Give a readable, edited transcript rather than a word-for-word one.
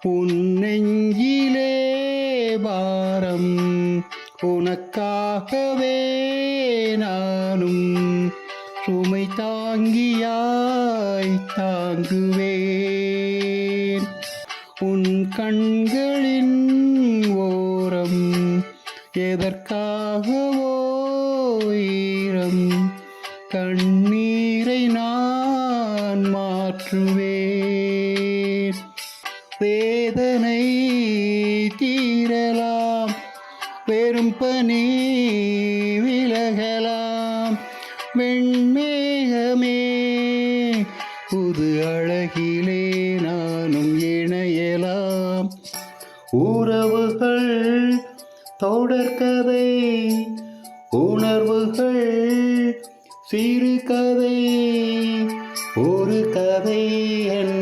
உன் நெஞ்சிலே பாரம் உனக்காகவே நானும் சுமை தாங்கியாய் தாங்குவேன். உன் கண்களின் ஓரம் எதற்காகவோ ஈரம் கண்ணீரை நான் மாற்றுவேன். வேதனை தீரலாம், பெரும் பனி விலகலாம், வெண்மேகமே புது அழகிலே நானும் இணையலாம். உறவுகள் தொடர்கதை, உணர்வுகள் சிறு கதை, ஒரு கதை என்